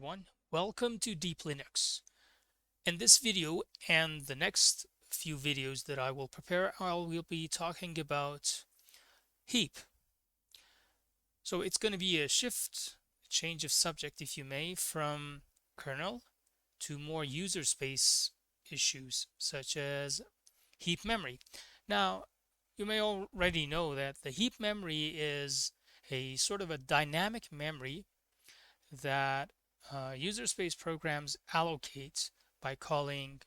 Everyone, welcome to Deep Linux. In this video and the next few videos that I will prepare, I will be talking about heap. So it's going to be a change of subject, if you may, from kernel to more user space issues, such as heap memory. Now, you may already know that the heap memory is a sort of a dynamic memory that user space programs allocate by calling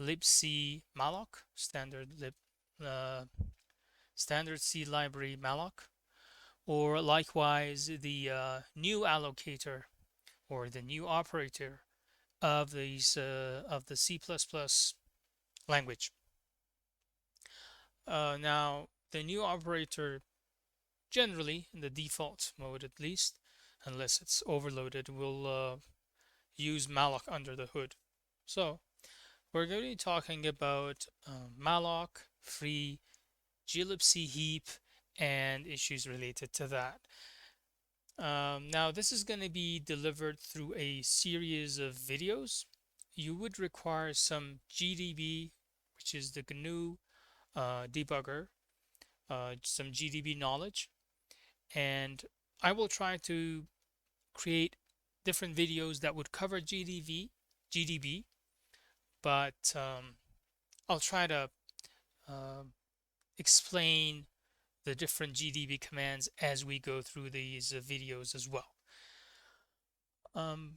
libc malloc, uh, standard C library malloc, or likewise the new allocator or the new operator of the C++ language. Now, the new operator generally, in the default mode at least, unless it's overloaded, will use malloc under the hood. So we're going to be talking about malloc, free, glibc heap, and issues related to that. Now this is going to be delivered through a series of videos. You would require some GDB, which is the GNU debugger, some GDB knowledge, and I will try to create different videos that would cover GDB, but I'll try to uh, explain the different GDB commands as we go through these videos as well. Um,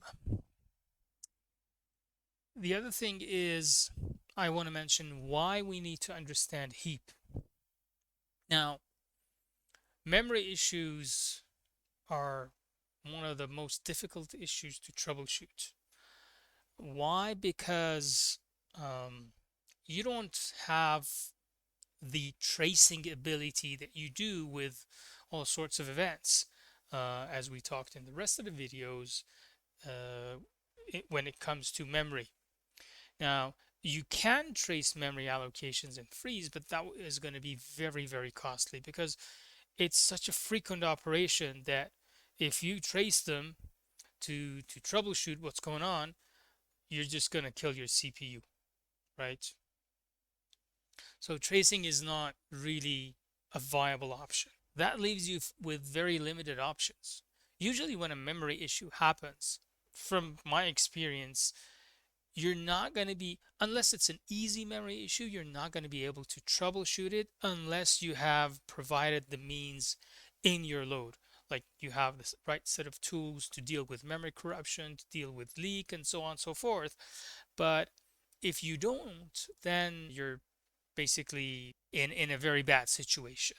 the other thing is I want to mention why we need to understand heap. Now, memory issues are one of the most difficult issues to troubleshoot. Why? Because you don't have the tracing ability that you do with all sorts of events, as we talked in the rest of the videos, when it comes to memory. Now, you can trace memory allocations in freeze, but that is going to be very, very costly because it's such a frequent operation that if you trace them to troubleshoot what's going on, you're just going to kill your CPU, right? So tracing is not really a viable option. That leaves you with very limited options. Usually when a memory issue happens, from my experience, you're not going to be, unless it's an easy memory issue, you're not going to be able to troubleshoot it unless you have provided the means in your load. Like you have the right set of tools to deal with memory corruption, to deal with leak, and so on and so forth. But if you don't, then you're basically in a very bad situation.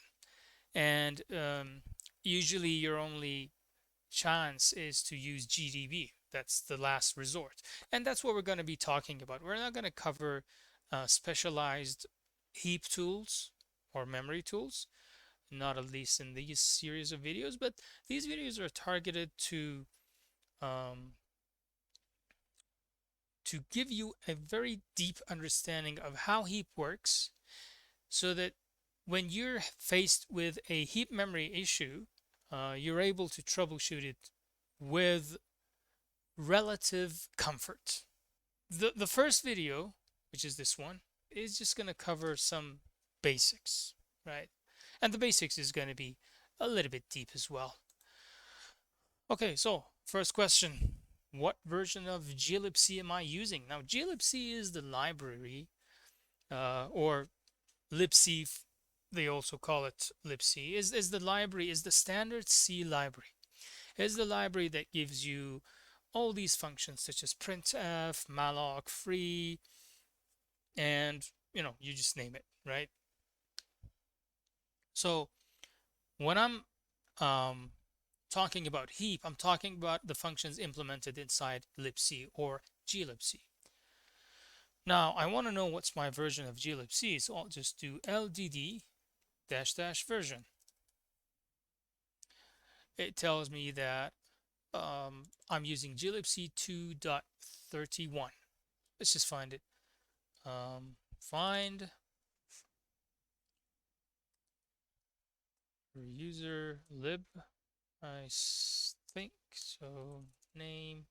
And usually your only chance is to use GDB. That's the last resort. And that's what we're going to be talking about. We're not going to cover specialized heap tools or memory tools, not at least in these series of videos, but these videos are targeted um, to give you a very deep understanding of how heap works so that when you're faced with a heap memory issue, you're able to troubleshoot it with relative comfort. The first video, which is this one, is just going to cover some basics, right? And the basics is going to be a little bit deep as well. Okay, so first question. What version of glibc am I using? Now, glibc is the library, or libc, they also call it libc, is the library, is the standard C library. Is the library that gives you all these functions such as printf, malloc, free, and you just name it, right? So when I'm um, talking about heap, I'm talking about the functions implemented inside libc or glibc. Now I want to know what's my version of glibc, so I'll just do ldd -- version. It tells me that I'm using glibc 2.31. Let's just find it. Find user lib, I think so, name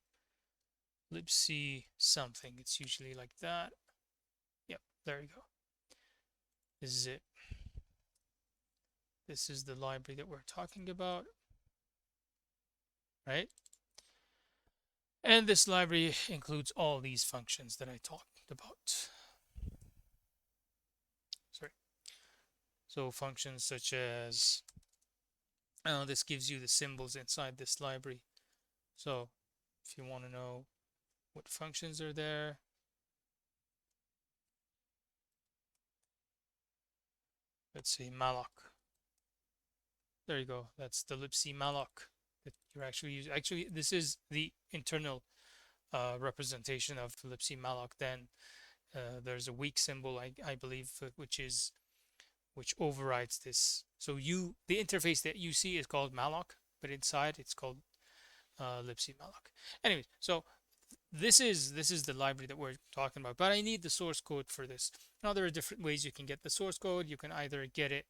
glibc something. It's usually like that. Yep, there you go. This is it. This is the library that we're talking about, right? And this library includes all these functions that I talked about. Sorry. So functions such as, this gives you the symbols inside this library. So if you want to know what functions are there, let's say malloc. There you go. That's the libc malloc that you're actually using. Actually, this is the internal representation of libc malloc. Then there's a weak symbol, I believe, which overrides this. So the interface that you see is called malloc, but inside it's called libc malloc. Anyways, so this is the library that we're talking about, but I need the source code for this. Now there are different ways you can get the source code. You can either get it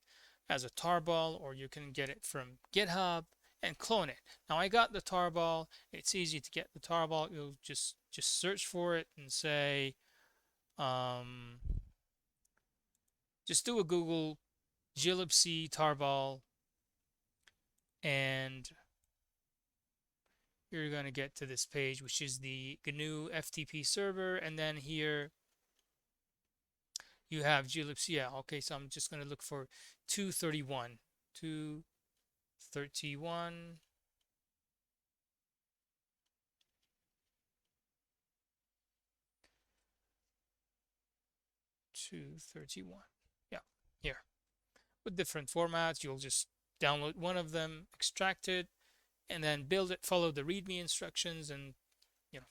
as a tarball, or you can get it from GitHub and clone it. Now I got the tarball. It's easy to get the tarball. You'll just search for it and say, just do a Google glibc tarball, and you're going to get to this page, which is the GNU FTP server. And then here you have glibc. Yeah, okay, so I'm just going to look for 231. 231. Yeah, here. With different formats, you'll just download one of them, extract it, and then build it, follow the README instructions, and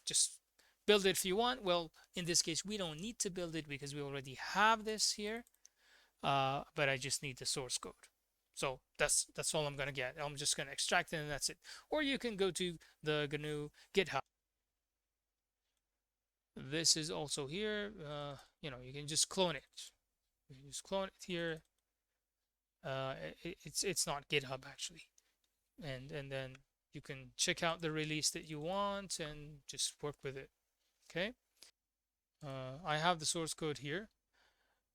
just build it if you want. Well, in this case, we don't need to build it because we already have this here, but I just need the source code. So that's all I'm going to get. I'm just going to extract it, and that's it. Or you can go to the GNU GitHub. This is also here. You can just clone it. You can just clone it here. It's not GitHub actually, and then you can check out the release that you want and just work with it. Okay. I have the source code here.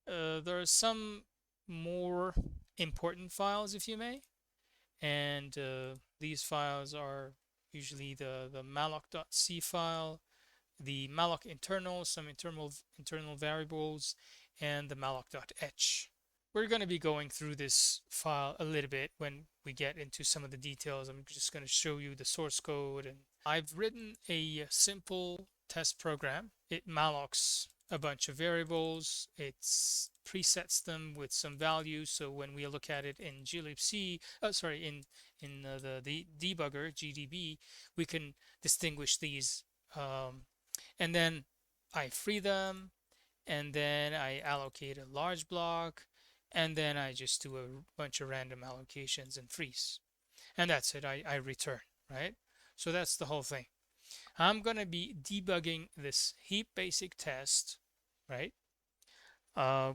There are some more important files, if you may, and these files are usually the malloc.c file, the malloc internal, some internal variables, and the malloc.h. We're going to be going through this file a little bit when we get into some of the details. I'm just going to show you the source code, and I've written a simple test program. It mallocs a bunch of variables. It presets them with some values. So when we look at it in glibc, in the debugger GDB, we can distinguish these, and then I free them, and then I allocate a large block, and then I just do a bunch of random allocations and freeze, and that's it. I return, right? So that's the whole thing. I'm going to be debugging this heap basic test, right,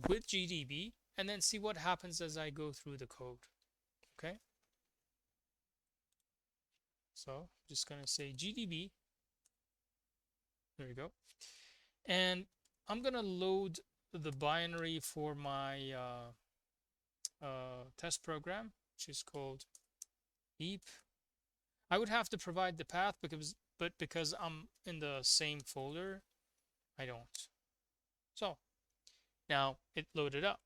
with GDB, and then see what happens as I go through the code. Okay, so I'm just going to say GDB. There you go. And I'm going to load the binary for my test program, which is called heap. I would have to provide the path but because I'm in the same folder, I don't. So now it loaded up.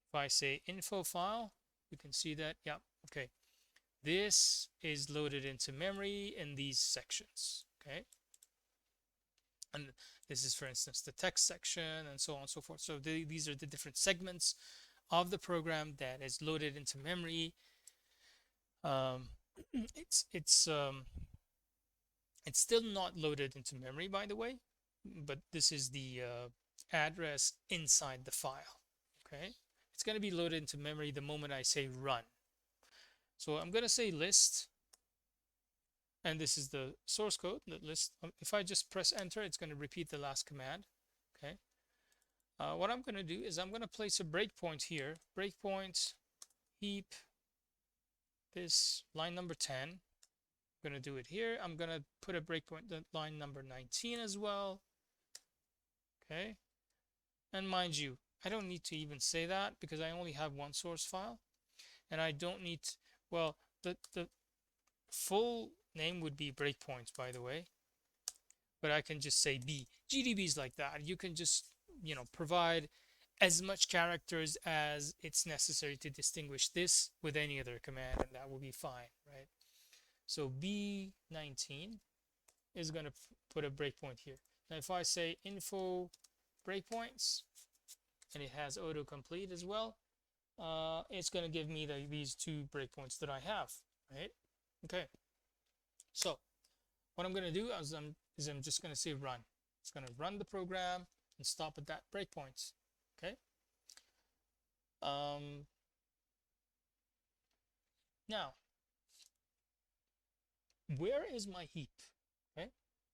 If I say info file, you can see that, yeah, okay. This is loaded into memory in these sections, okay? And this is, for instance, the text section and so on and so forth. So these are the different segments of the program that is loaded into memory. It's still not loaded into memory, by the way, but this is the address inside the file. Okay, it's going to be loaded into memory the moment I say run. So I'm going to say list, and this is the source code, the list. If I just press enter, it's going to repeat the last command. Okay. What I'm going to do is I'm going to place a breakpoint here. Breakpoint heap, this line number 10. I'm I'm going to do it here. I'm going to put a breakpoint at line number 19 as well. Okay. And mind you, I don't need to even say that because I only have one source file. And I don't need, well, the full name would be breakpoints, by the way. But I can just say B. GDB is like that. You can just, provide as much characters as it's necessary to distinguish this with any other command, and that will be fine, right? So B19 is going to put a breakpoint here. Now if I say info breakpoints, and it has autocomplete as well, it's going to give me these two breakpoints that I have, right? Okay. So what I'm going to do is I'm just going to say run. It's going to run the program and stop at that breakpoint. Okay. Now, where is my heap? Okay.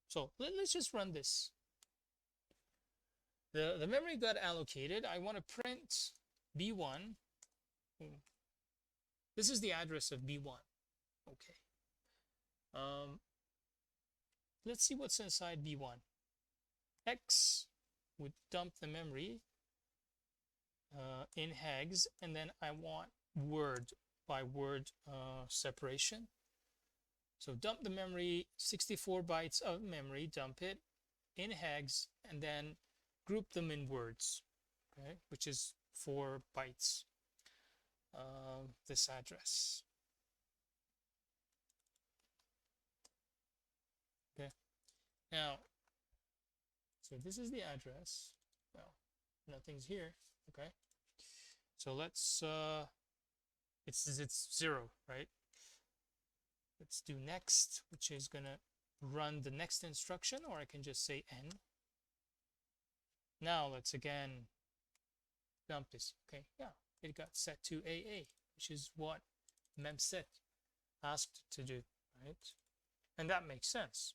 So let's just run this. The memory got allocated. I want to print B1. This is the address of B1. Okay. Let's see what's inside B1. X would dump the memory in hex, and then I want word by word separation. So dump the memory, 64 bytes of memory, dump it in hex, and then group them in words, okay, which is 4 bytes. This address. Okay. Now, so this is the address. Well, nothing's here. Okay. So let's it's 0, right? Let's do next, which is gonna run the next instruction, or I can just say n. Now let's again dump this. Okay, yeah, it got set to AA, which is what mmaped asked to do, right? And that makes sense.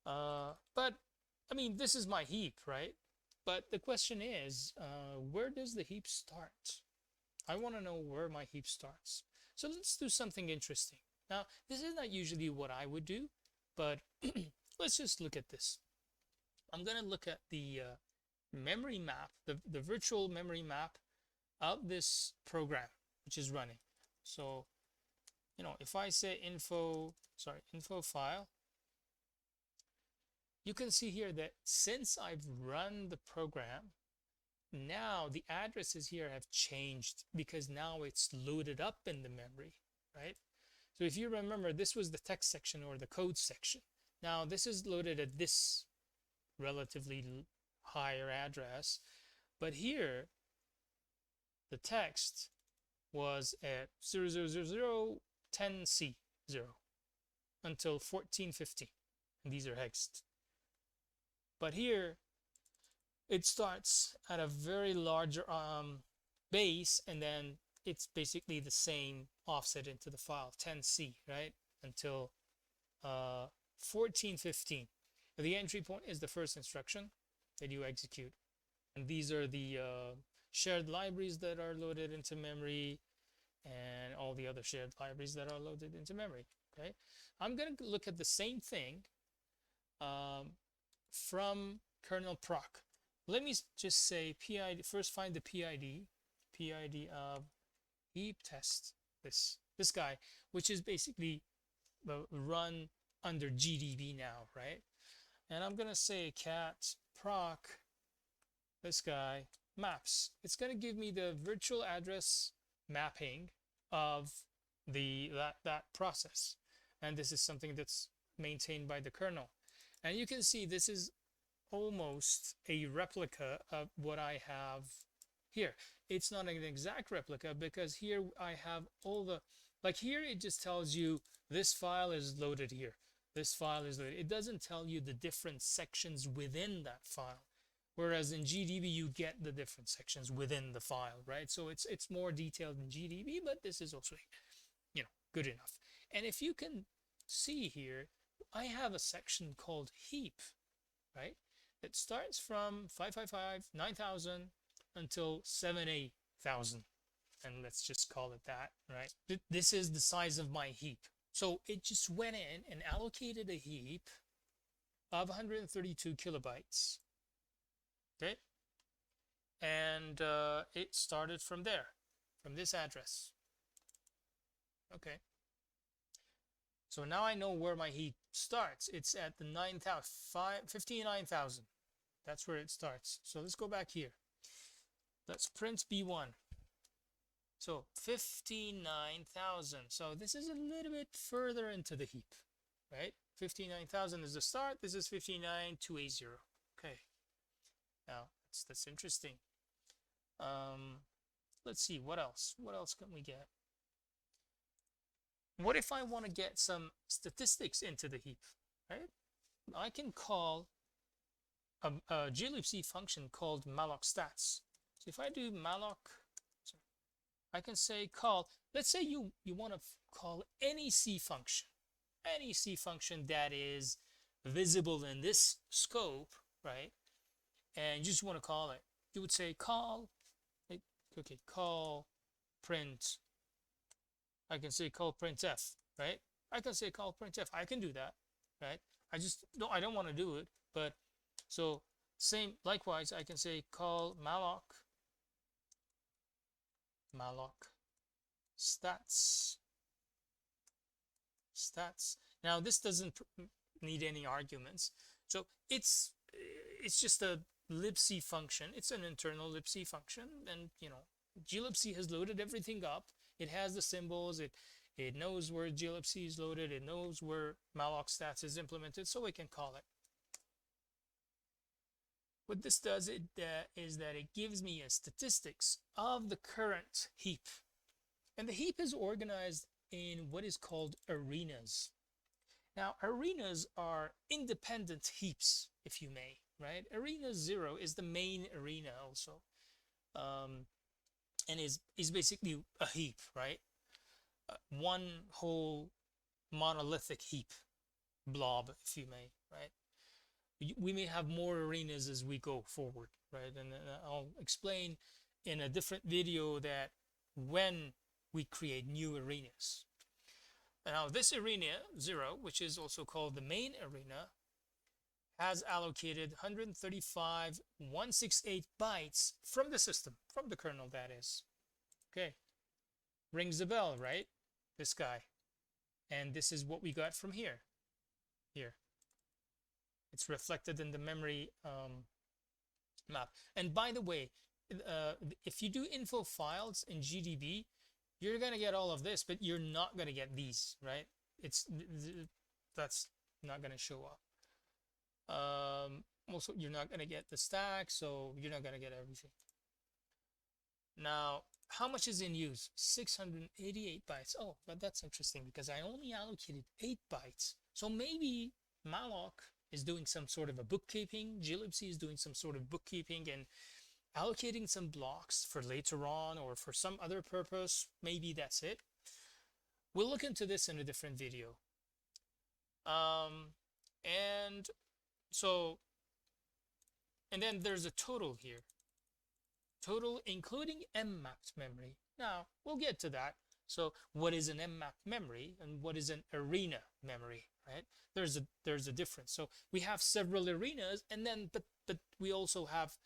But I mean, this is my heap, right? But the question is, where does the heap start? I want to know where my heap starts. So let's do something interesting. Now, this is not usually what I would do, but let's just look at this. I'm going to look at the memory map, the virtual memory map of this program, which is running. So, if I say info file, you can see here that since I've run the program, now the addresses here have changed because now it's loaded up in the memory, right? So if you remember, this was the text section or the code section. Now this is loaded at this relatively higher address, but here the text was at 000010C0 until 1450, and these are hexed. But here it starts at a very large base, and then it's basically the same offset into the file, 10C, right? Until 1415. The entry point is the first instruction that you execute. And these are the shared libraries that are loaded into memory, and all the other shared libraries that are loaded into memory, okay? I'm going to look at the same thing from kernel proc. Let me just say PID, first find the PID of heap test, this guy, which is basically run under GDB now, right? And I'm going to say cat proc, this guy, maps. It's going to give me the virtual address mapping of that process. And this is something that's maintained by the kernel. And you can see this is almost a replica of what I have here. It's not an exact replica because here I have all the, like here it just tells you this file is loaded here. This file is loaded. It doesn't tell you the different sections within that file. Whereas in GDB you get the different sections within the file, right? So it's more detailed in GDB, but this is also, good enough. And if you can see here, I have a section called heap, right? It starts from 555, 9000 until 78,000. And let's just call it that, right? This is the size of my heap. So it just went in and allocated a heap of 132 kilobytes. Okay. And it started from there, from this address. Okay. So now I know where my heap starts. It's at the 59,000. That's where it starts. So let's go back here. Let's print B1. So 59,000. So this is a little bit further into the heap, right? 59,000 is the start. This is 59,280. Okay. Now that's interesting. Let's see what else. What else can we get? What if I want to get some statistics into the heap, right? I can call a glibc function called malloc stats. So if I do malloc, I can say call, let's say you want to call any C function that is visible in this scope, right? And you just want to call it. You would say call, okay, call print. I can say call printf, right? I can say call printf. I can do that, right? I don't want to do it, but so same, likewise, I can say call malloc stats. Now this doesn't need any arguments, so it's just a libc function. It's an internal libc function, and glibc has loaded everything up. It has the symbols. It knows where glibc is loaded. It knows where malloc stats is implemented, so we can call it. What this does is that it gives me a statistics of the current heap. And the heap is organized in what is called arenas. Now, arenas are independent heaps, if you may, right? Arena 0 is the main arena also. And is basically a heap, right? One whole monolithic heap, blob, if you may, right? We may have more arenas as we go forward, right? And I'll explain in a different video that when we create new arenas. Now this arena 0, which is also called the main arena, has allocated 135,168 bytes from the system, from the kernel, that is. Okay, rings the bell, right? This guy. And this is what we got from here. It's reflected in the memory map. And by the way, if you do info files in GDB, you're gonna get all of this, but you're not gonna get these, right? That's not gonna show up. Also, you're not gonna get the stack, so you're not gonna get everything. Now, how much is in use? 688 bytes. Oh, but that's interesting because I only allocated 8 bytes. So maybe malloc is doing some sort of a bookkeeping. glibc is doing some sort of bookkeeping and allocating some blocks for later on or for some other purpose. Maybe that's it. We'll look into this in a different video. And then there's a total here. Total including mmapped memory. Now, we'll get to that. So what is an mmap memory and what is an arena memory, right? There's a difference. So we have several arenas, and then but we also have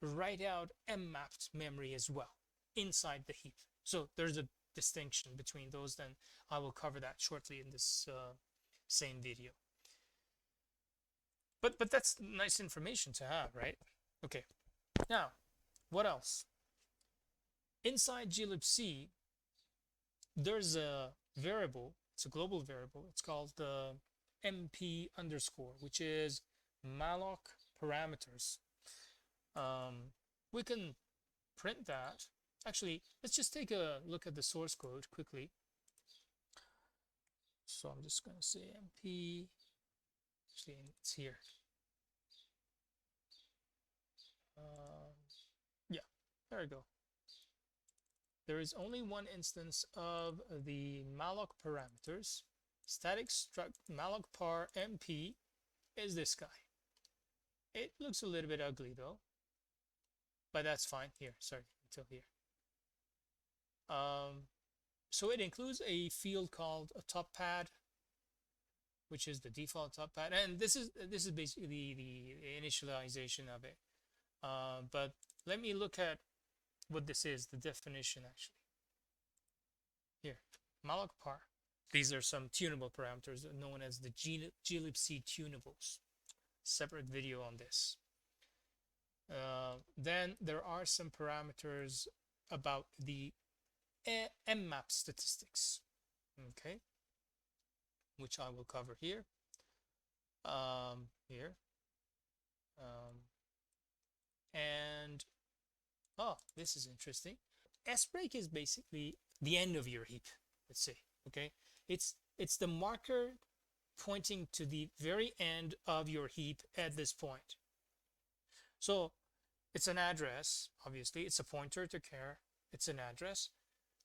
write out mmapped memory as well inside the heap. So there's a distinction between those. Then I will cover that shortly in this same video. But that's nice information to have, right? Okay. Now, what else? Inside glibc, there's a variable. It's a global variable. It's called the mp underscore, which is malloc parameters. We can print that. Actually, let's just take a look at the source code quickly. So I'm just going to say mp. Actually, it's here. Yeah, there we go. There is only one instance of the malloc parameters. Static struct malloc par mp is this guy. It looks a little bit ugly though, but that's fine. Here, sorry, until here. So it includes a field called a top pad, which is the default top pad, and this is basically the initialization of it. But let me look at what this is, the definition actually. Here, malloc par. These are some tunable parameters known as the glibc tunables. Separate video on this. Then there are some parameters about the mmap statistics, okay, which I will cover here. Here. And oh, this is interesting. S break is basically the end of your heap, let's say, okay? It's the marker pointing to the very end of your heap at this point. So it's an address, obviously, it's a pointer to char, it's an address.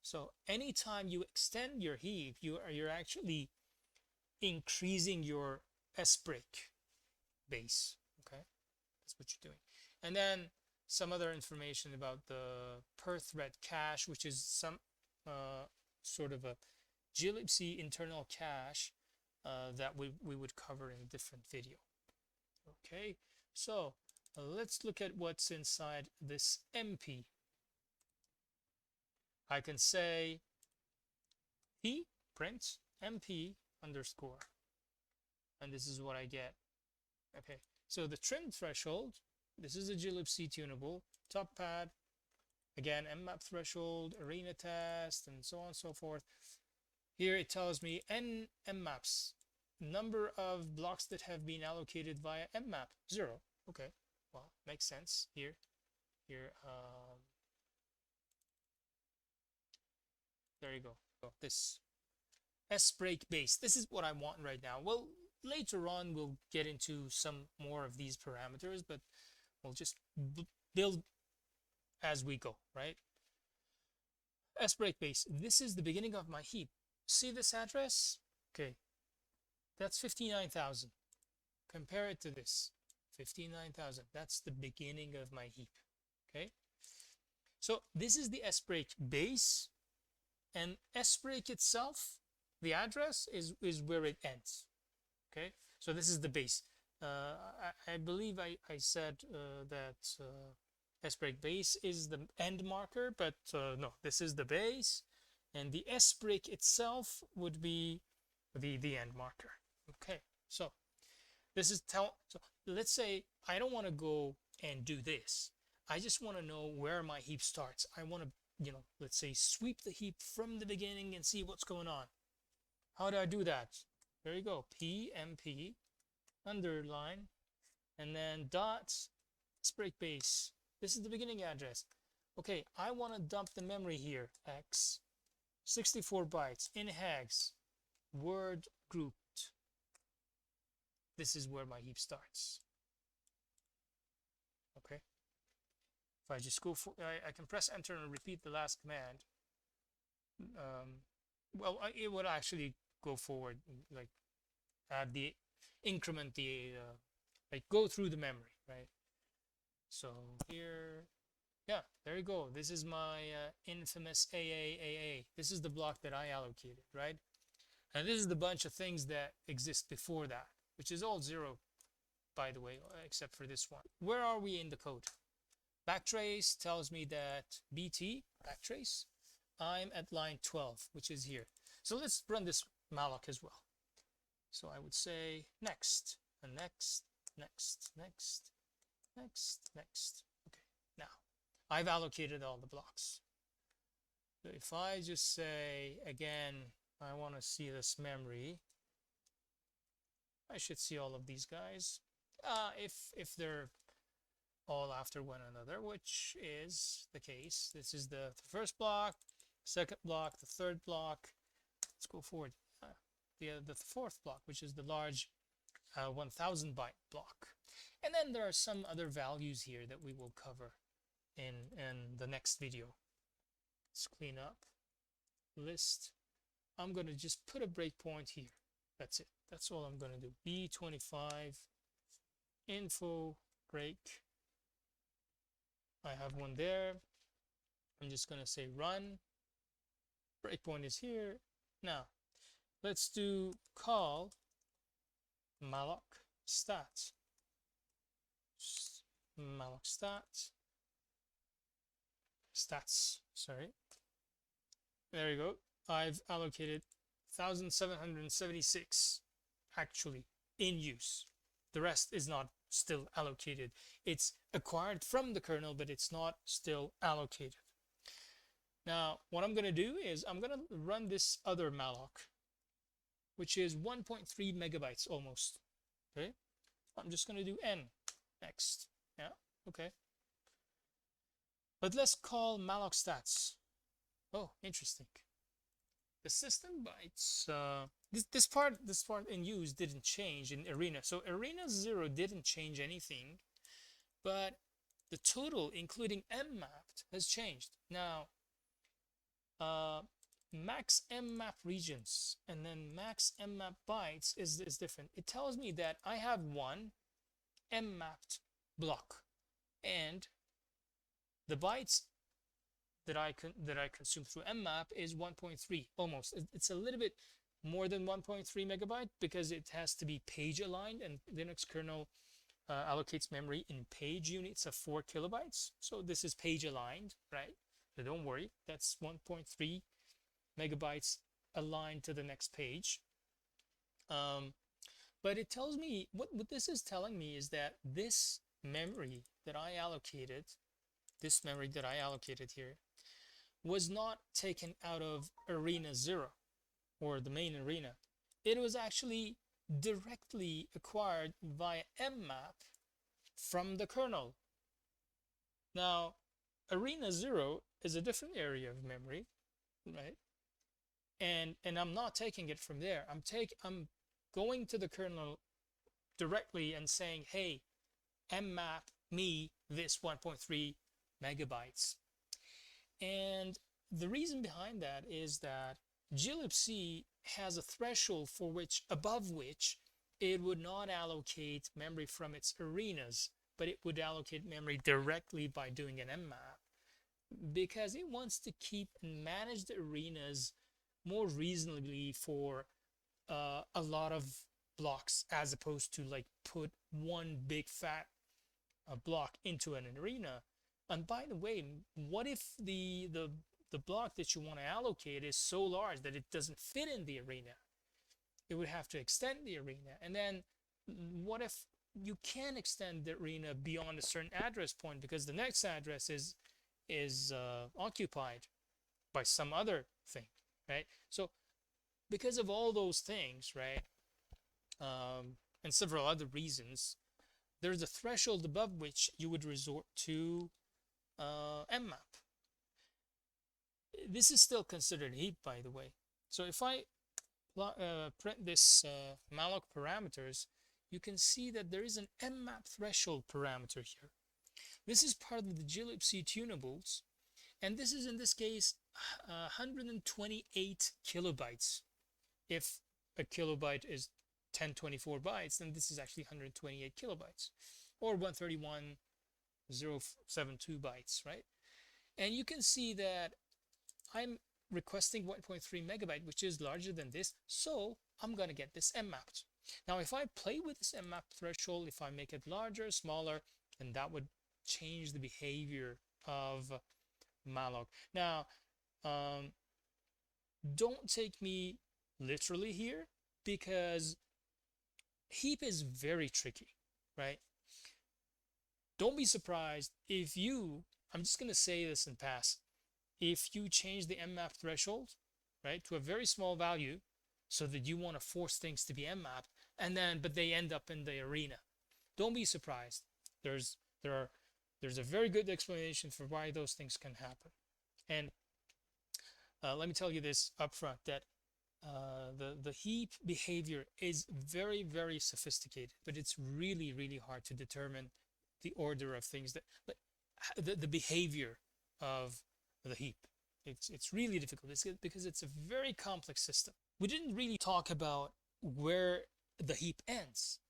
So anytime you extend your heap, you're actually increasing your S break base, okay? That's what you're doing. And then some other information about the per thread cache, which is some sort of a glibc internal cache that we would cover in a different video. Okay, so let's look at what's inside this MP. I can say p print mp underscore, and this is what I get. Okay, so the trim threshold, this is a glibc tunable, top pad, again mmap threshold, arena test, and so on and so forth. Here it tells me n mmaps, number of blocks that have been allocated via mmap, 0. Okay, well, makes sense here. There you go. This S break base, this is what I want right now. Well, later on we'll get into some more of these parameters, but we'll just build as we go, right? S break base, this is the beginning of my heap. See this address? Okay, that's 59,000. Compare it to this, 59,000. That's the beginning of my heap, okay? So this is the S break base, and S break itself, the address is where it ends, okay? So this is the base. I believe I said that S break base is the end marker, but no, this is the base, and the S break itself would be the end marker. Okay, so this is so let's say I don't want to go and do this. I just want to know where my heap starts. I want to, you know, let's say sweep the heap from the beginning and see what's going on. How do I do that? There you go, PMP underline and then dot S break base. This is the beginning address. Okay, I want to dump the memory here, X, 64 bytes in hex, word grouped. This is where my heap starts. Okay, if I just go for, I can press enter and repeat the last command. Well, it would actually go forward, like add the increment, the like go through the memory, right? So here, yeah, there you go. This is my infamous AAAA. This is the block that I allocated, right? And this is the bunch of things that exist before that, which is all 0, by the way, except for this one. Where are we in the code? Backtrace tells me that BT, backtrace, I'm at line 12, which is here. So let's run this malloc as well. So I would say next, and next, next, next, next, next. Okay, now I've allocated all the blocks. So if I just say, again, I want to see this memory, I should see all of these guys. If they're all after one another, which is the case. This is the first block, second block, the third block. Let's go forward. The fourth block, which is the large 1000 byte block. And then there are some other values here that we will cover in the next video. Let's clean up list. I'm going to just put a breakpoint here. That's it. That's all I'm going to do. B25 info break. I have one there. I'm just going to say run. breakpoint is here. Now let's do call malloc stat. Malloc stats, sorry. There you go. I've allocated 1,776 actually in use. The rest is not still allocated. It's acquired from the kernel, but it's not still allocated. Now, what I'm going to do is I'm going to run this other malloc, which is 1.3 megabytes almost. Okay. I'm just going to do n next. Yeah. Okay. But let's call malloc stats. Oh, interesting. The system bytes, this part in use didn't change in arena. So arena 0 didn't change anything, but the total including mmapped has changed. Now max mmap regions and then max mmap bytes is different. It tells me that I have one mmapped block, and the bytes that I consume through mmap is 1.3 almost. It's a little bit more than 1.3 megabyte because it has to be page aligned, and Linux kernel allocates memory in page units of 4 kilobytes. So this is page aligned, right? So don't worry, that's 1.3 megabytes aligned to the next page. But it tells me, what this is telling me is that this memory that I allocated, here, was not taken out of arena 0 or the main arena. It was actually directly acquired via mmap from the kernel. Now, arena 0 is a different area of memory, right? And I'm not taking it from there. I'm going to the kernel directly and saying, hey, mmap me this 1.3 megabytes. And the reason behind that is that glibc has a threshold above which it would not allocate memory from its arenas, but it would allocate memory directly by doing an mmap, because it wants to keep and manage the arenas more reasonably for a lot of blocks, as opposed to like put one big fat block into an arena. And by the way, what if the block that you want to allocate is so large that it doesn't fit in the arena? It would have to extend the arena. And then what if you can extend the arena beyond a certain address point because the next address is occupied by some other thing, right? So because of all those things, right, and several other reasons, there's a threshold above which you would resort to mmap. This is still considered heap, by the way. So if I print this malloc parameters, you can see that there is an mmap threshold parameter here. This is part of the glibc tunables, and this is in this case 128 kilobytes. If a kilobyte is 1024 bytes, then this is actually 128 kilobytes, or 131,072 bytes, right? And you can see that I'm requesting 1.3 megabyte, which is larger than this, so I'm going to get this mmapped. Now, if I play with this mmap threshold, if I make it larger, smaller, then that would change the behavior of malloc. Now, don't take me literally here, because heap is very tricky, right? Don't be surprised if I'm just going to say this and pass, if you change the mmap threshold, right, to a very small value so that you want to force things to be mmapped, but they end up in the arena. Don't be surprised. There's a very good explanation for why those things can happen. And let me tell you this up front, that the heap behavior is very, very sophisticated, but it's really, really hard to determine the order of things, the behavior of the heap. It's really difficult. It's because it's a very complex system. We didn't really talk about where the heap ends.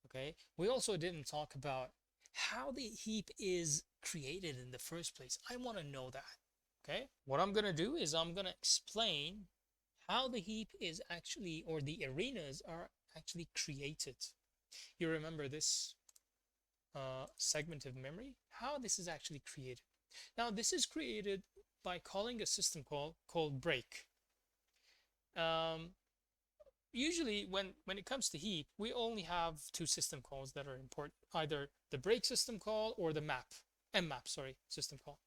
Okay, we also didn't talk about how the heap is created in the first place. I want to know that. Okay, what I'm gonna do is I'm gonna explain how the heap is actually, or the arenas are actually created. You remember this segment of memory, how this is actually created. Now, this is created by calling a system call called break. Usually, when it comes to heap, we only have two system calls that are important, either the break system call or the mmap, sorry, system call.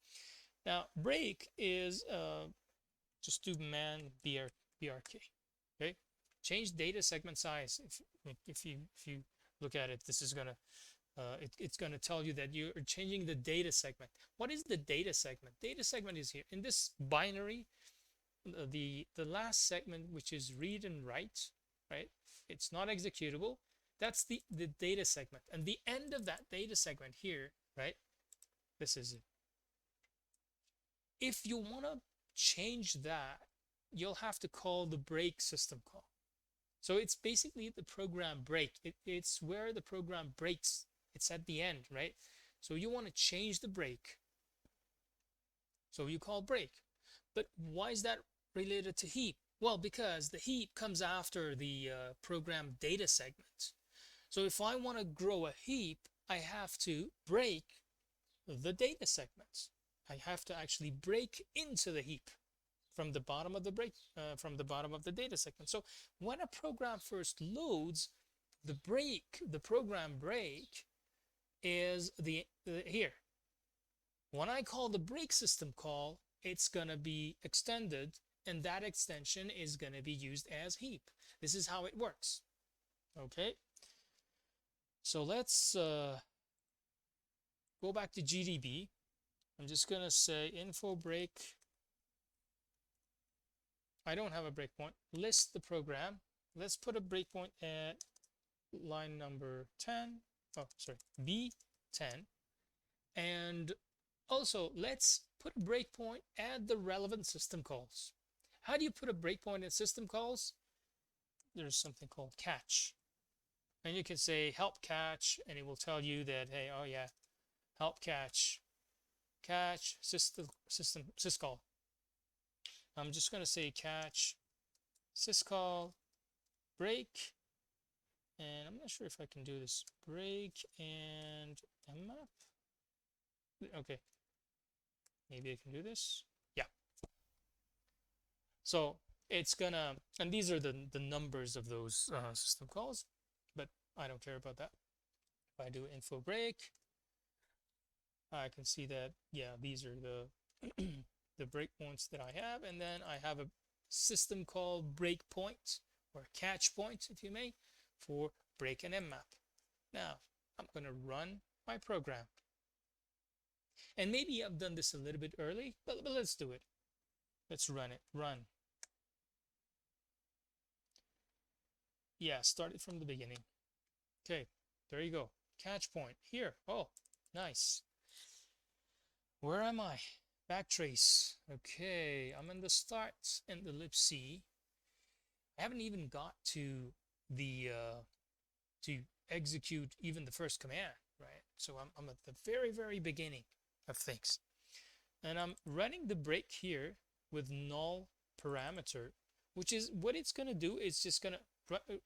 Now, break is just do man brk. Okay, change data segment size. If you look at it, this is gonna it's going to tell you that you're changing the data segment. What is the data segment? Data segment is here in this binary. The last segment, which is read and write, right? It's not executable. That's the data segment, and the end of that data segment here, right? This is it. If you want to change that, you'll have to call the break system call. So it's basically the program break. It's where the program breaks. It's at the end, right? So you want to change the break. So you call break. But why is that related to heap? Well, because the heap comes after the program data segment. So if I want to grow a heap, I have to break the data segments. I have to actually break into the heap from the bottom of the data segment. So when a program first loads, the program break is here. When I call the break system call, it's gonna be extended, and that extension is gonna be used as heap. This is how it works. Okay. So let's go back to GDB. I'm just gonna say info break. I don't have a breakpoint. List the program. Let's put a breakpoint at line number 10. Oh, sorry, B10. And also, let's put a breakpoint at the relevant system calls. How do you put a breakpoint in system calls? There's something called catch. And you can say help catch, and it will tell you that, hey, oh yeah, help catch syscall. I'm just going to say catch syscall break, and I'm not sure if I can do this. Break and mmap. Okay, maybe I can do this. Yeah. So it's gonna, and these are the numbers of those system calls, but I don't care about that. If I do info break, I can see that, yeah, these are the the breakpoints that I have, and then I have a system call breakpoint, or catch point, if you may, for break and mmap. Now I'm going to run my program, and maybe I've done this a little bit early, but let's do it. Let's run it. Run. Yeah, start it from the beginning. Okay, there you go. Catch point here. Oh, nice. Where am I? Backtrace. Okay, I'm in the start in the libc. I haven't even got to the to execute even the first command, right? So I'm at the very beginning of things, and I'm running the break here with null parameter, which is what it's gonna do. It's just gonna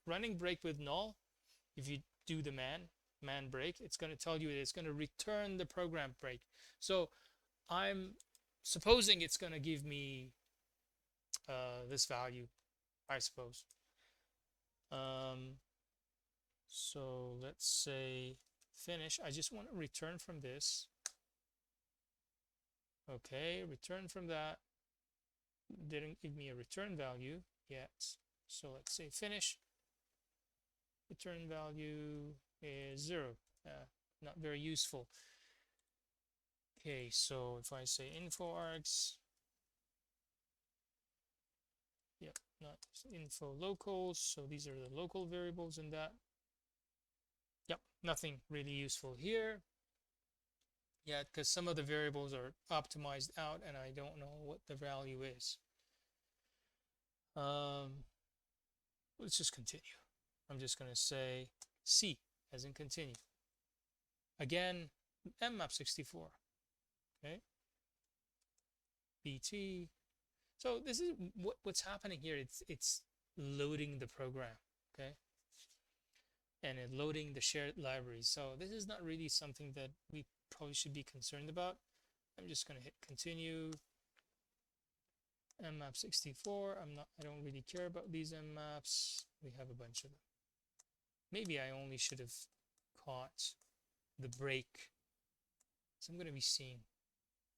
running break with null. If you do the man break, it's gonna tell you that it's gonna return the program break. So I'm supposing it's gonna give me this value, I suppose. So let's say finish. I just want to return from this. Okay, return from that. Didn't give me a return value yet. So let's say finish. Return value is 0. Not very useful. Okay, so if I say info args, yep, not info locals, so these are the local variables in that. Yep, nothing really useful here. Yeah, because some of the variables are optimized out and I don't know what the value is. Let's just continue. I'm just going to say C as in continue. Again, mmap64. Okay. bt. So this is what's happening here. It's loading the program, okay, and it loading the shared libraries. So this is not really something that we probably should be concerned about. I'm just going to hit continue. Mmap 64. I don't really care about these mmaps. We have a bunch of them. Maybe I only should have caught the break. So I'm going to be seeing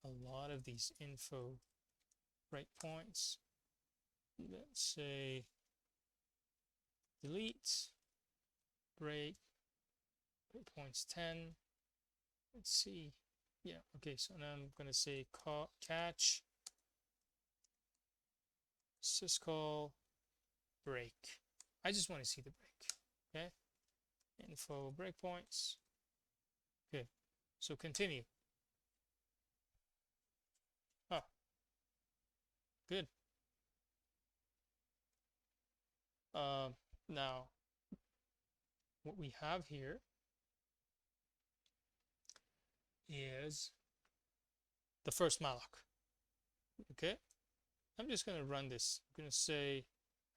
a lot of these info breakpoints. Let's say delete break breakpoints 10. Let's see. Yeah, okay, so now I'm going to say catch syscall break. I just want to see the break. Okay, info breakpoints. Okay, so continue. Oh, good. Now what we have here is the first malloc. Okay, I'm just going to run this. I'm going to say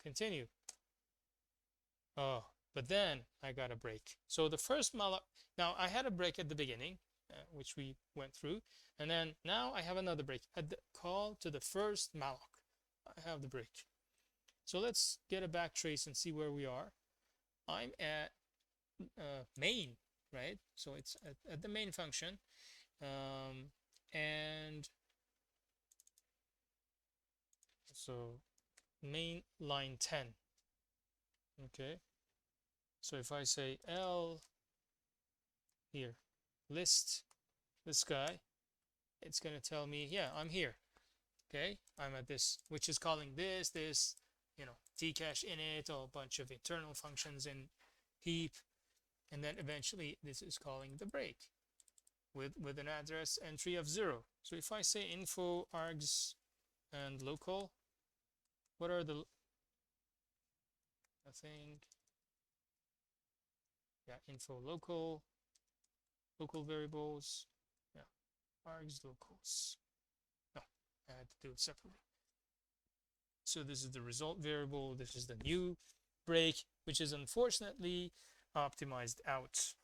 continue. Oh, but then I got a break. So the first malloc, now I had a break at the beginning, which we went through, and then now I have another break at the call to the first malloc. I have the break. So let's get a backtrace and see where we are. I'm at main, right? So it's at the main function, and so main line 10. Okay, so if I say L here, list this guy, it's going to tell me, yeah, I'm here. Okay, I'm at this, which is calling this, tcache init, or a bunch of internal functions in heap, and then eventually this is calling the break with an address entry of 0. So if I say info args and local, what are the, I think, yeah, info local variables, yeah, args locals. No, I had to do it separately. So this is the result variable. This is the new break, which is unfortunately optimized out.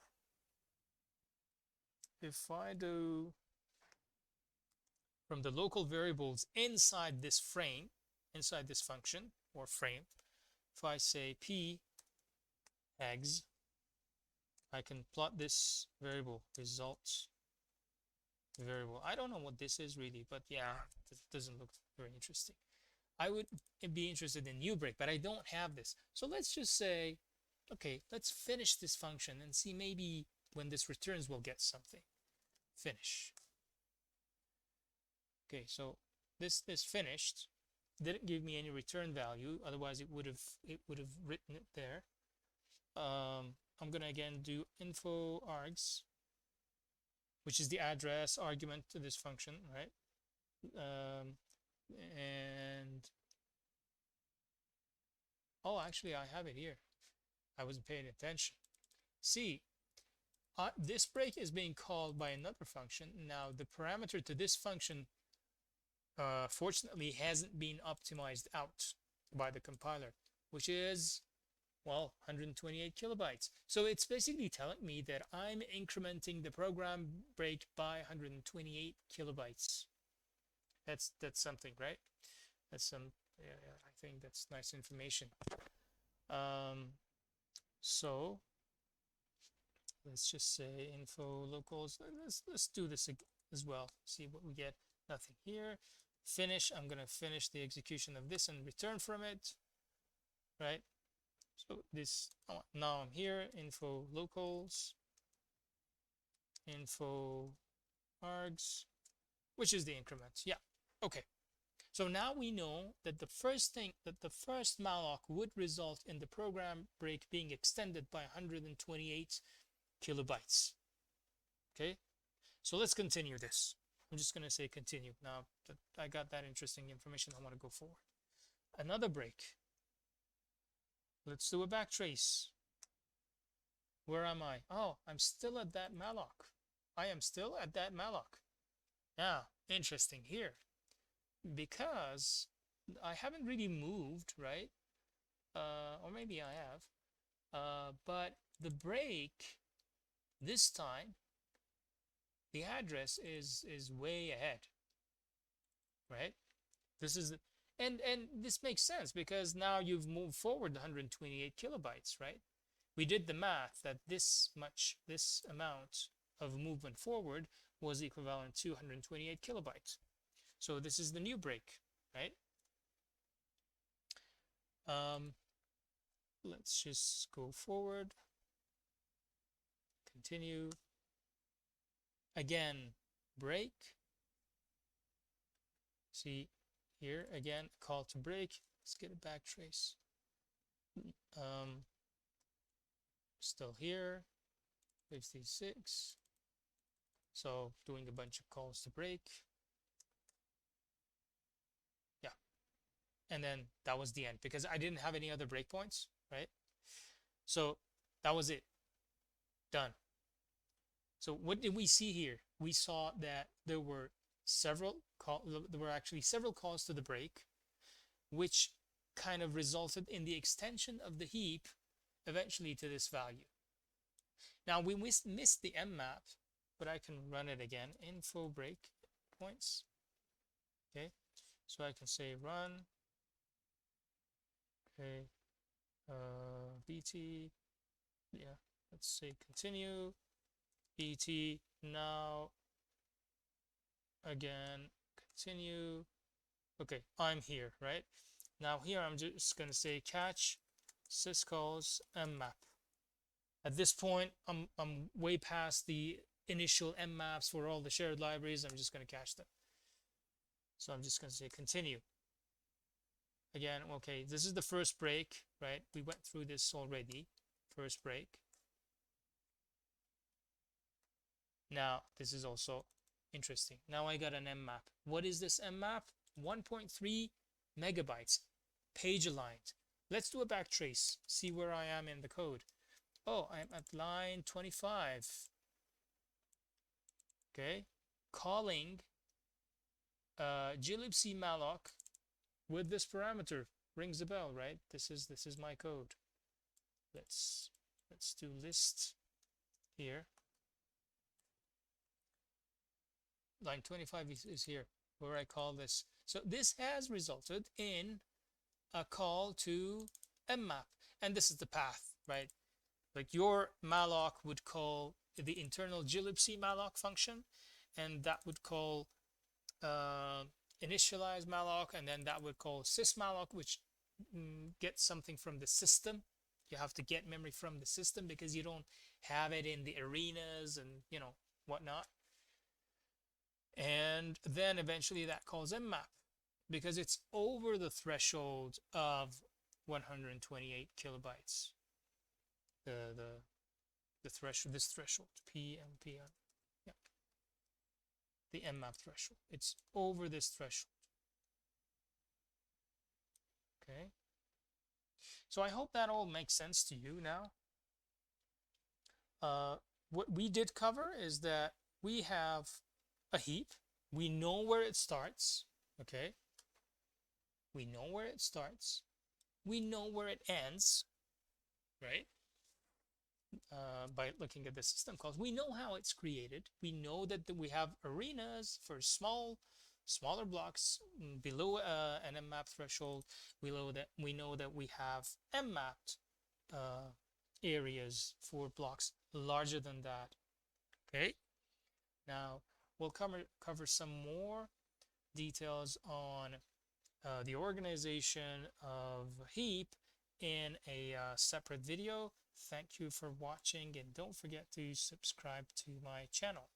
If I do from the local variables inside this frame, inside this function or frame, if I say p eggs, I can plot this variable results variable. I don't know what this is really, but yeah, it doesn't look very interesting. I would be interested in new break, but I don't have this. So let's just say, okay, let's finish this function and see maybe when this returns we'll get something. Finish. Okay, so this finished. Didn't give me any return value, otherwise it would have written it there. I'm gonna again do info args, which is the address argument to this function, right? And oh, actually I have it here. I wasn't paying attention. See, this break is being called by another function. Now the parameter to this function fortunately hasn't been optimized out by the compiler, which is, well, 128 kilobytes. So it's basically telling me that I'm incrementing the program break by 128 kilobytes. That's something, right? That's some, yeah, I think that's nice information. So let's just say info locals. Let's do this as well. See what we get. Nothing here. Finish. I'm gonna finish the execution of this and return from it. Right. So this, now I'm here. Info locals. Info args, which is the increments. Yeah. Okay. So now we know that the first malloc would result in the program break being extended by 128 kilobytes. Okay, so let's continue this. I'm just going to say continue. Now that I got that interesting information, I want to go forward. Another break. Let's do a backtrace. Where am I? Oh, I'm still at that malloc. I am still at that malloc. Yeah, interesting here. because I haven't really moved, right? Or maybe I have. But the break this time, the address is way ahead, right? This is and this makes sense because now you've moved forward 128 kilobytes, right? We did the math that this amount of movement forward was equivalent to 128 kilobytes. So this is the new break, right? Let's just go forward, continue. Again, break. See here again, call to break. Let's get a backtrace. Still here, 56. So doing a bunch of calls to break. Yeah. And then that was the end because I didn't have any other breakpoints, right? So that was it. Done. So what did we see here? We saw that there were actually several calls to the break, which kind of resulted in the extension of the heap eventually to this value. Now we missed the mmap, but I can run it again. Info break points. Okay, so I can say run. Okay, bt. Yeah, let's say continue. bt now. Again, continue. Okay, I'm here, right? Now here I'm just gonna say catch syscalls mmap. At this point, I'm way past the initial mmaps for all the shared libraries. I'm just gonna catch them. So I'm just gonna say continue. Again, okay, this is the first break, right? We went through this already. First break. Now this is also interesting. Now I got an mmap. What is this mmap? 1.3 megabytes, page aligned. Let's do a backtrace, see where I am in the code. Oh, I'm at line 25. Okay, calling glibc malloc with this parameter. Rings a bell, right? This is my code. Let's do list here. Line 25 is here where I call this. So this has resulted in a call to mmap, and this is the path, right? Like your malloc would call the internal glibc malloc function, and that would call initialize malloc, and then that would call sysmalloc, which gets something from the system. You have to get memory from the system because you don't have it in the arenas and whatnot. And then eventually that calls mmap because it's over the threshold of 128 kilobytes. The threshold, this threshold, PMPM, yeah, the mmap threshold. It's over this threshold. Okay. So I hope that all makes sense to you now. What we did cover is that we have a heap. We know where it starts. Okay. We know where it starts. We know where it ends, right? By looking at the system calls. We know how it's created. We know that we have arenas for smaller blocks below an mmap threshold. We know that we have mmapped areas for blocks larger than that. Okay. Now we'll cover some more details on the organization of heap in a separate video. Thank you for watching, and don't forget to subscribe to my channel.